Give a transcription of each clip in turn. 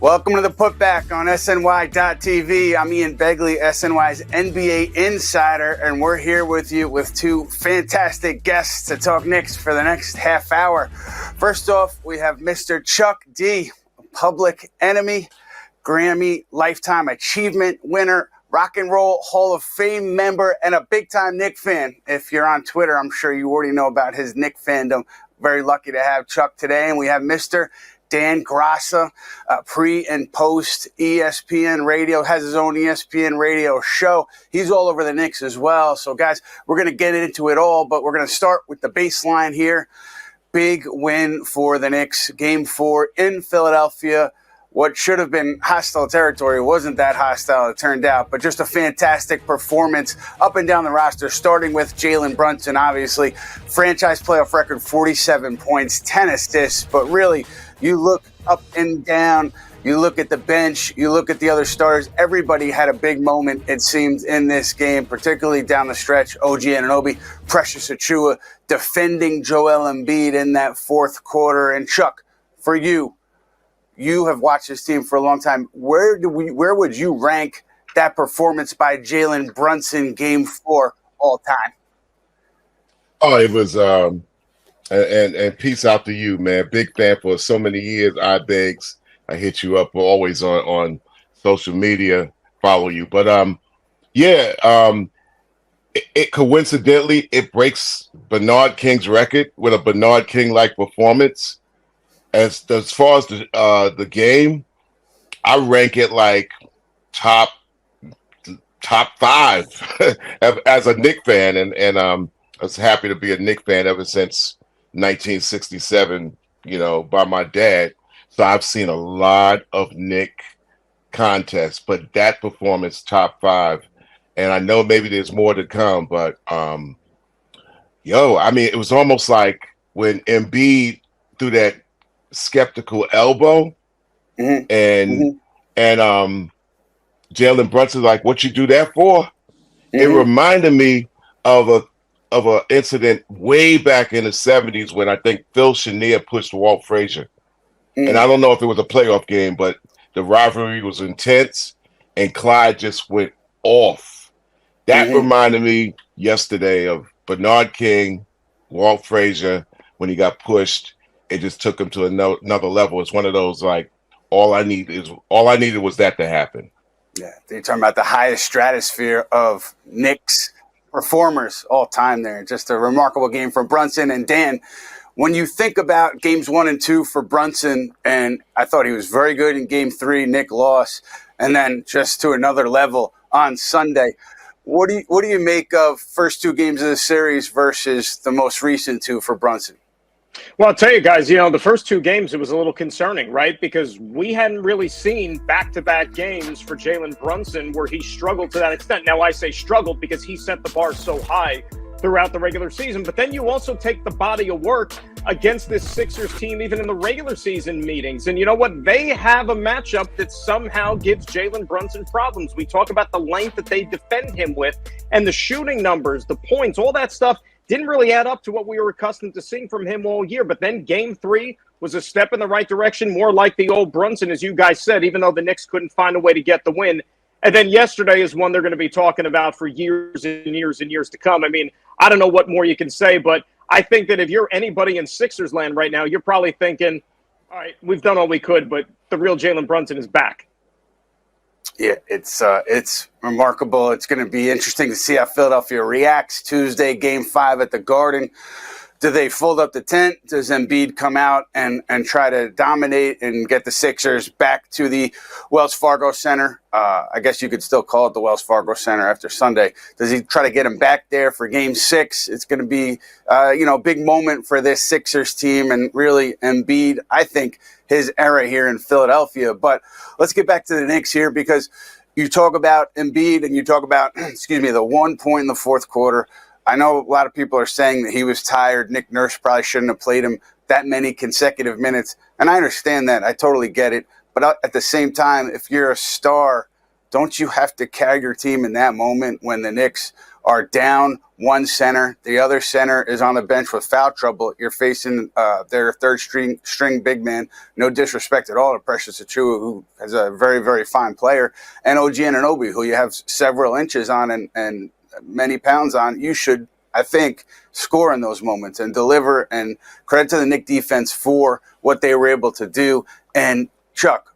Welcome to the Putback on SNY.TV. I'm Ian Begley, SNY's NBA insider, and we're here with you with two fantastic guests to talk Knicks for the next half hour. First off, we have Mr. Chuck D, Public Enemy, Grammy Lifetime Achievement winner, Rock and Roll Hall of Fame member, and a big-time Knick fan. If you're on Twitter, I'm sure you already know about his Knick fandom. Very lucky to have Chuck today. And we have Mr. Dan Graca, pre and post ESPN radio, has his own ESPN radio show. He's all over the Knicks as well. So, guys, we're going to get into it all, but we're going to start with the baseline here. Big win for the Knicks. Game 4 in Philadelphia. What should have been hostile territory wasn't that hostile, it turned out, but just a fantastic performance up and down the roster, starting with Jalen Brunson, obviously. Franchise playoff record, 47 points, 10 assists, but really, you look up and down, you look at the bench, you look at the other starters, everybody had a big moment, it seems, in this game, particularly down the stretch. OG Anunoby, Precious Achiuwa defending Joel Embiid in that fourth quarter. And Chuck, for you, you have watched this team for a long time. Where would you rank that performance by Jalen Brunson game 4 all time? Oh, it was and peace out to you, man. Big fan for so many years. I hit you up always on social media, follow you. But it coincidentally it breaks Bernard King's record with a Bernard King-like performance. As far as the game, I rank it like top 5 as a Knicks fan, and I was happy to be a Knicks fan ever since 1967. By my dad. So I've seen a lot of Knicks contests, but that performance top 5, and I know maybe there's more to come, but it was almost like when Embiid threw that skeptical elbow, and Jalen Brunson like, what you do that for? It reminded me of a incident way back in the 70s when I think Phil Chenier pushed Walt Frazier, and I don't know if it was a playoff game, but the rivalry was intense, and Clyde just went off. That reminded me yesterday of Bernard King, Walt Frazier when he got pushed. It just took him to another level. It's one of those, like, all I needed was that to happen. Yeah, you're talking about the highest stratosphere of Knicks performers all time there. Just a remarkable game from Brunson. And Dan, when you think about games 1 and 2 for Brunson, and I thought he was very good in game 3, Knick lost, and then just to another level on Sunday. What do you make of first 2 games of the series versus the most recent 2 for Brunson? Well, I'll tell you guys, the first 2 games, it was a little concerning, right? Because we hadn't really seen back-to-back games for Jalen Brunson where he struggled to that extent. Now, I say struggled because he set the bar so high throughout the regular season. But then you also take the body of work against this Sixers team, even in the regular season meetings. And you know what? They have a matchup that somehow gives Jalen Brunson problems. We talk about the length that they defend him with and the shooting numbers, the points, all that stuff. Didn't really add up to what we were accustomed to seeing from him all year. But then game 3 was a step in the right direction, more like the old Brunson, as you guys said, even though the Knicks couldn't find a way to get the win. And then yesterday is one they're going to be talking about for years and years and years to come. I mean, I don't know what more you can say, but I think that if you're anybody in Sixers land right now, you're probably thinking, all right, we've done all we could, but the real Jalen Brunson is back. Yeah, it's remarkable. It's going to be interesting to see how Philadelphia reacts Tuesday, Game 5 at the Garden. Do they fold up the tent? Does Embiid come out and try to dominate and get the Sixers back to the Wells Fargo Center? I guess you could still call it the Wells Fargo Center after Sunday. Does he try to get him back there for Game 6? It's going to be, a big moment for this Sixers team and really Embiid, I think, his era here in Philadelphia. But let's get back to the Knicks here because you talk about Embiid and you talk about, the 1 point in the fourth quarter. I know a lot of people are saying that he was tired. Nick Nurse probably shouldn't have played him that many consecutive minutes. And I understand that. I totally get it. But at the same time, if you're a star, don't you have to carry your team in that moment when the Knicks are down one center. The other center is on the bench with foul trouble. You're facing their third string big man. No disrespect at all to Precious Achiuwa, who is a very, very fine player, and OG Anunoby, who you have several inches on and many pounds on. You should, I think, score in those moments and deliver, and credit to the Knicks defense for what they were able to do. And Chuck,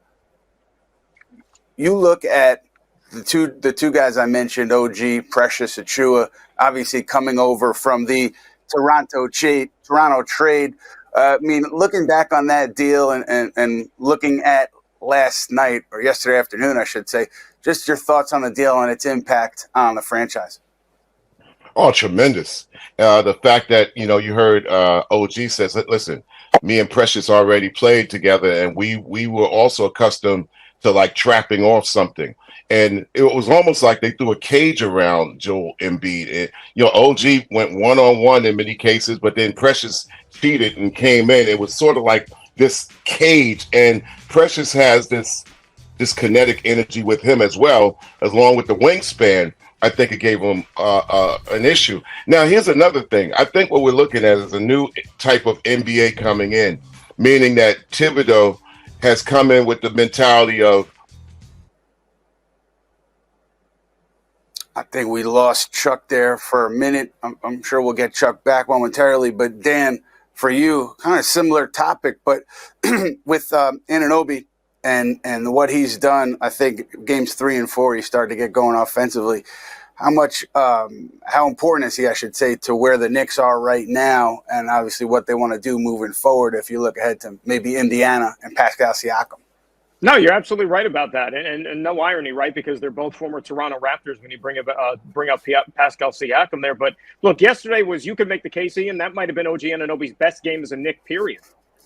you look at the two guys I mentioned, OG, Precious Achiuwa, obviously coming over from the Toronto trade. I mean, looking back on that deal and looking at last night, or yesterday afternoon, I should say, just your thoughts on the deal and its impact on the franchise. Oh, tremendous. The fact that, you heard OG says, listen, me and Precious already played together, and we were also accustomed to like trapping off something. And it was almost like they threw a cage around Joel Embiid. OG went one-on-one in many cases, but then Precious cheated and came in. It was sort of like this cage, and Precious has this kinetic energy with him as well, along with the wingspan. I think it gave him an issue. Now, here's another thing. I think what we're looking at is a new type of NBA coming in, meaning that Thibodeau has come in with the mentality of, I think we lost Chuck there for a minute. I'm sure we'll get Chuck back momentarily. But Dan, for you, kind of similar topic, but with Anunoby and what he's done, I think games 3 and 4, he started to get going offensively. How important is he, I should say, to where the Knicks are right now, and obviously what they want to do moving forward if you look ahead to maybe Indiana and Pascal Siakam? No, you're absolutely right about that, and no irony, right? Because they're both former Toronto Raptors when you bring up Pascal Siakam there. But look, yesterday you could make the case, Ian, that might have been OG Anunoby's best game as a Knick, period,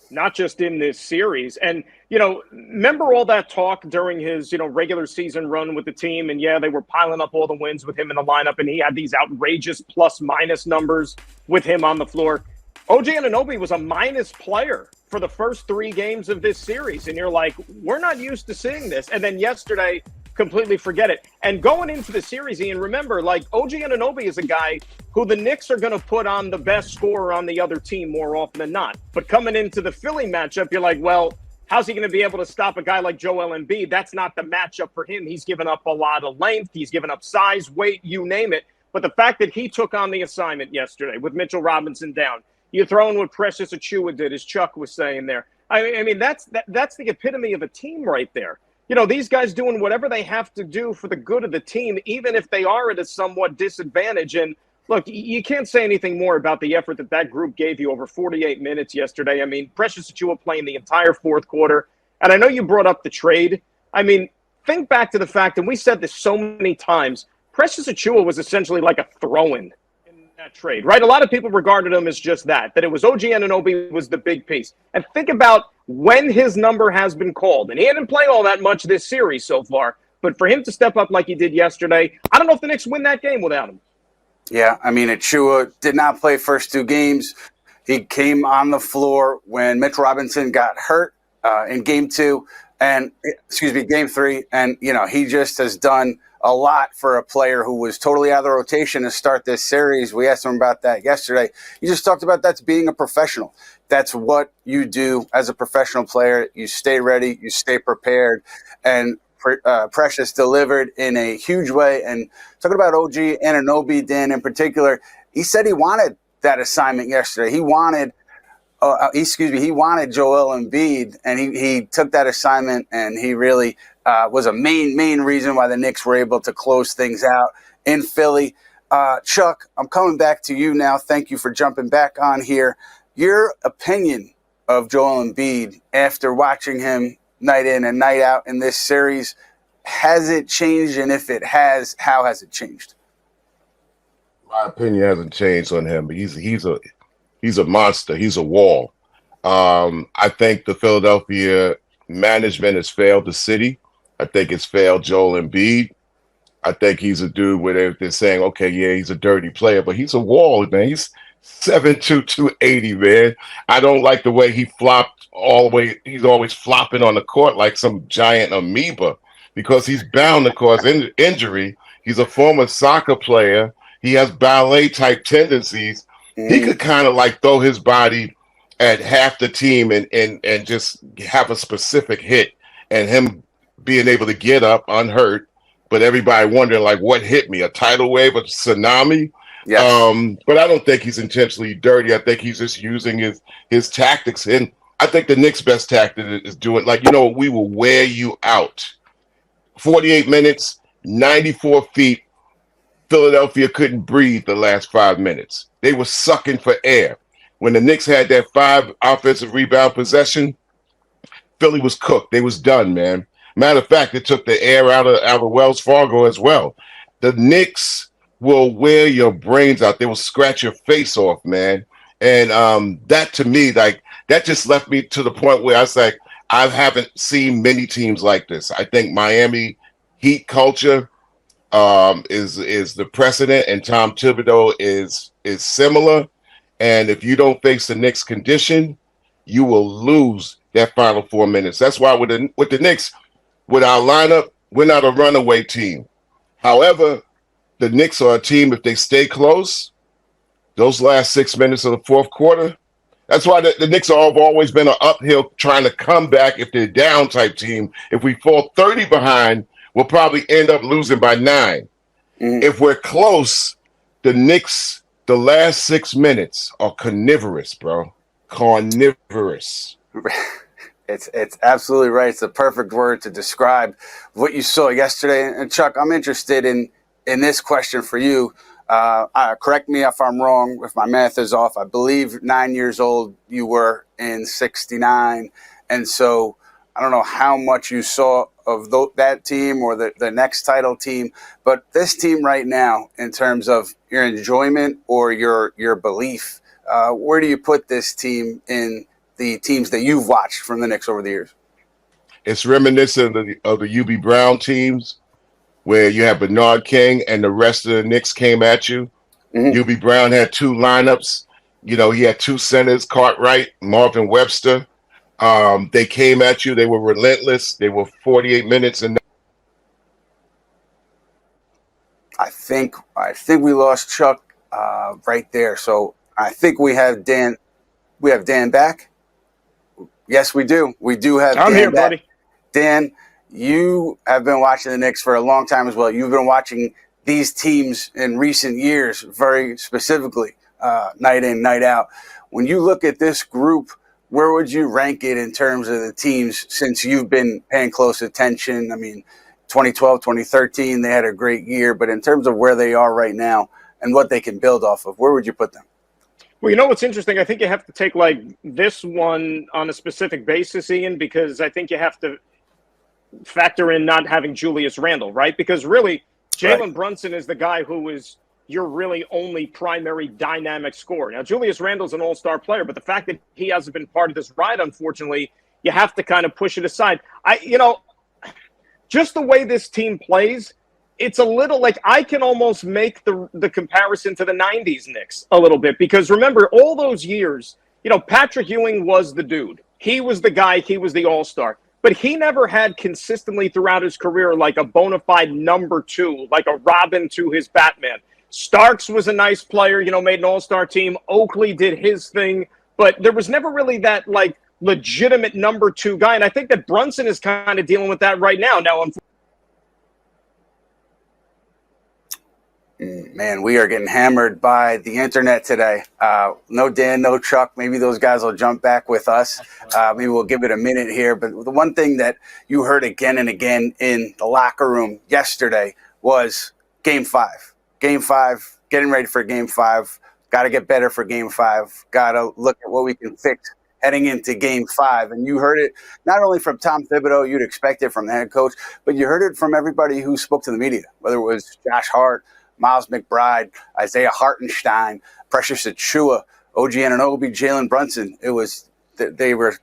not just in this series. And remember all that talk during his regular season run with the team, and yeah, they were piling up all the wins with him in the lineup, and he had these outrageous plus-minus numbers with him on the floor. OG Anunoby was a minus player for the first 3 games of this series. And you're like, we're not used to seeing this. And then yesterday, completely forget it. And going into the series, Ian, remember, like, OG Anunoby is a guy who the Knicks are going to put on the best scorer on the other team more often than not. But coming into the Philly matchup, you're like, well, how's he going to be able to stop a guy like Joel Embiid? That's not the matchup for him. He's given up a lot of length. He's given up size, weight, you name it. But the fact that he took on the assignment yesterday with Mitchell Robinson down, you throw in what Precious Achiuwa did, as Chuck was saying there. I mean, that's the epitome of a team right there. These guys doing whatever they have to do for the good of the team, even if they are at a somewhat disadvantage. And look, you can't say anything more about the effort that group gave you over 48 minutes yesterday. I mean, Precious Achiuwa playing the entire fourth quarter. And I know you brought up the trade. I mean, think back to the fact, and we said this so many times, Precious Achiuwa was essentially like a throw-in that trade, right? A lot of people regarded him as just that it was OG Anunoby was the big piece. And think about when his number has been called. And he hadn't played all that much this series so far, but for him to step up like he did yesterday, I don't know if the Knicks win that game without him. Yeah, I mean, Achiuwa did not play first 2 games. He came on the floor when Mitch Robinson got hurt in game 3. And he just has done a lot for a player who was totally out of the rotation to start this series. We asked him about that yesterday. He just talked about that's being a professional. That's what you do as a professional player. You stay ready, you stay prepared, and Precious delivered in a huge way. And talking about OG Anunoby, Dan, in particular, he said he wanted that assignment yesterday. He wanted Joel Embiid, and he took that assignment, and he really was a main reason why the Knicks were able to close things out in Philly. Chuck, I'm coming back to you now. Thank you for jumping back on here. Your opinion of Joel Embiid after watching him night in and night out in this series, has it changed? And if it has, how has it changed? My opinion hasn't changed on him, but he's a monster. He's a wall. I think the Philadelphia management has failed the city. I think it's failed Joel Embiid. I think he's a dude where they're saying, okay, yeah, he's a dirty player, but he's a wall, man. He's 7'2", 280, man. I don't like the way he flopped all the way. He's always flopping on the court like some giant amoeba because he's bound to cause injury. He's a former soccer player. He has ballet type tendencies. He could kind of like throw his body at half the team and just have a specific hit, and him being able to get up unhurt, but everybody wondering like what hit me, a tidal wave, a tsunami. Yes. But I don't think he's intentionally dirty. I think he's just using his tactics. And I think the Knicks' best tactic is doing like, we will wear you out. 48 minutes, 94 feet. Philadelphia couldn't breathe the last 5 minutes. They were sucking for air. When the Knicks had that 5 offensive rebound possession, Philly was cooked. They was done, man. Matter of fact, it took the air out of Wells Fargo as well. The Knicks will wear your brains out. They will scratch your face off, man. And that to me, like, that just left me to the point where I was like, I haven't seen many teams like this. I think Miami Heat culture is the precedent, and Tom Thibodeau is similar. And if you don't face the Knicks condition, you will lose that final 4 minutes. That's why with the Knicks, with our lineup, we're not a runaway team. However, the Knicks are a team, if they stay close, those last 6 minutes of the fourth quarter, that's why the Knicks have always been an uphill trying to come back if they're down type team. If we fall 30 behind, we'll probably end up losing by 9. If we're close, the Knicks, the last 6 minutes are carnivorous, bro. Carnivorous. It's absolutely right. It's the perfect word to describe what you saw yesterday. And Chuck, I'm interested in this question for you. Correct me if I'm wrong, if my math is off. I believe 9 years old you were in '69. And so I don't know how much you saw of that team or the next title team, but this team right now, in terms of your enjoyment or your belief, where do you put this team in the teams that you've watched from the Knicks over the years? It's reminiscent of the UB Brown teams, where you have Bernard King and the rest of the Knicks came at you. UB Brown had 2 lineups. He had 2 centers, Cartwright, Marvin Webster. They came at you. They were relentless. They were 48 minutes. And I think we lost Chuck right there. So I think we have Dan. We have Dan back. Yes, we do. We do have Dan. I'm here, back. buddy. Dan, you have been watching the Knicks for a long time as well. You've been watching these teams in recent years, very specifically, night in, night out. When you look at this group, where would you rank it in terms of the teams since you've been paying close attention? I mean, 2012, 2013, they had a great year, but in terms of where they are right now and what they can build off of, where would you put them? Well, what's interesting? I think you have to take like this one on a specific basis, Ian, because I think you have to factor in not having Julius Randle, right? Because really, Jalen Brunson is the guy who is your really only primary dynamic scorer. Now, Julius Randle's an all-star player, but the fact that he hasn't been part of this ride, unfortunately, you have to kind of push it aside. Just the way this team plays, it's a little like I can almost make the comparison to the 90s Knicks a little bit, because remember all those years, Patrick Ewing was the dude. He was the guy. He was the all-star. But he never had consistently throughout his career like a bona fide number 2, like a Robin to his Batman. Starks was a nice player, made an all-star team. Oakley did his thing. But there was never really that like legitimate number 2 guy. And I think that Brunson is kind of dealing with that right now. Man, we are getting hammered by the internet today. No Dan, no Chuck. Maybe those guys will jump back with us. Maybe we'll give it a minute here. But the one thing that you heard again and again in the locker room yesterday was Game 5. Game 5, getting ready for Game 5. Got to get better for Game 5. Got to look at what we can fix heading into Game 5. And you heard it not only from Tom Thibodeau, you'd expect it from the head coach, but you heard it from everybody who spoke to the media, whether it was Josh Hart, Miles McBride, Isaiah Hartenstein, Precious Achua, OG Anunoby, Jalen Brunson. It was they were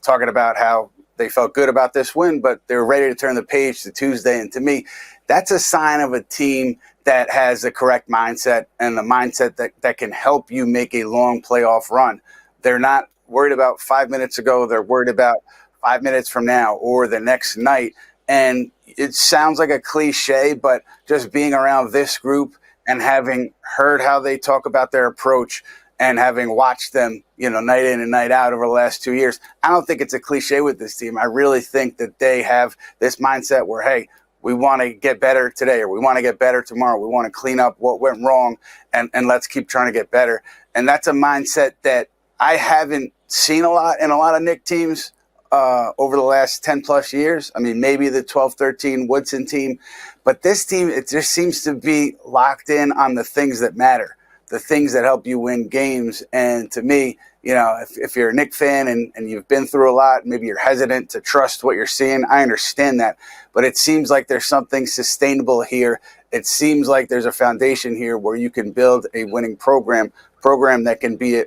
talking about how they felt good about this win, but they were ready to turn the page to Tuesday. And to me, that's a sign of a team that has the correct mindset and the mindset that can help you make a long playoff run. They're not worried about 5 minutes ago. They're worried about 5 minutes from now or the next night. And it sounds like a cliche, but just being around this group and having heard how they talk about their approach and having watched them, night in and night out over the last 2 years, I don't think it's a cliche with this team. I really think that they have this mindset where, hey, we want to get better today, or we want to get better tomorrow. We want to clean up what went wrong, and let's keep trying to get better. And that's a mindset that I haven't seen a lot in a lot of Knicks teams over the last 10 plus years. I mean, maybe the 12-13 Woodson team, but this team, it just seems to be locked in on the things that matter, the things that help you win games. And to me, if you're a Knicks fan and you've been through a lot, maybe you're hesitant to trust what you're seeing. I understand that, but it seems like there's something sustainable here. It seems like there's a foundation here where you can build a winning program that can be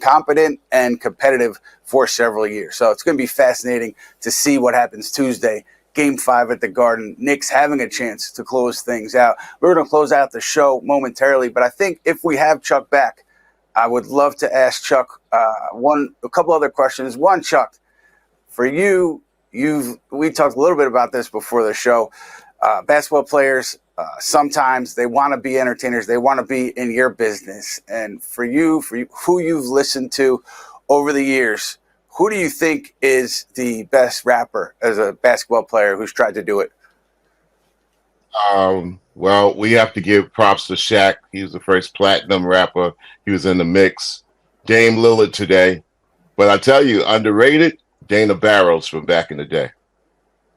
competent and competitive for several years. So it's going to be fascinating to see what happens Tuesday, Game 5 at the Garden. Knicks having a chance to close things out. We're going to close out the show momentarily, but I think if we have Chuck back, I would love to ask Chuck a couple other questions. One, Chuck, for you, we talked a little bit about this before the show. Basketball players, sometimes they want to be entertainers. They want to be in your business. And for you, who you've listened to over the years, who do you think is the best rapper as a basketball player who's tried to do it? Well, we have to give props to Shaq. He was the first platinum rapper. He was in the mix. Dame Lillard today. But I tell you, underrated, Dana Barrows from back in the day.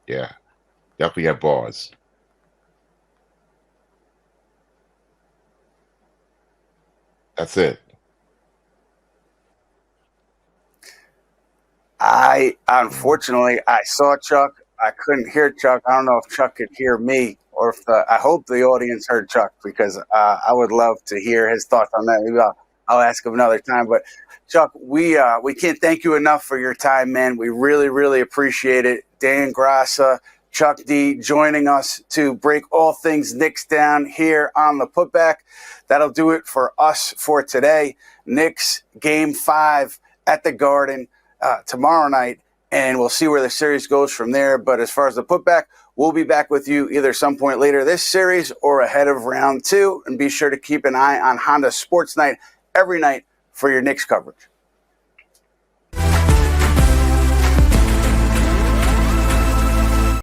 Yeah, definitely had bars. That's it. Unfortunately, I saw Chuck. I couldn't hear Chuck. I don't know if Chuck could hear me, or if I hope the audience heard Chuck, because I would love to hear his thoughts on that. Maybe I'll ask him another time. But Chuck, we can't thank you enough for your time, man. We really, really appreciate it. Dan Graca, Chuck D joining us to break all things Knicks down here on the Putback. That'll do it for us for today. Knicks Game 5 at the Garden tomorrow night, and we'll see where the series goes from there. But as far as the Putback, we'll be back with you either some point later this series or ahead of round 2. And be sure to keep an eye on Honda Sports Night every night for your Knicks coverage.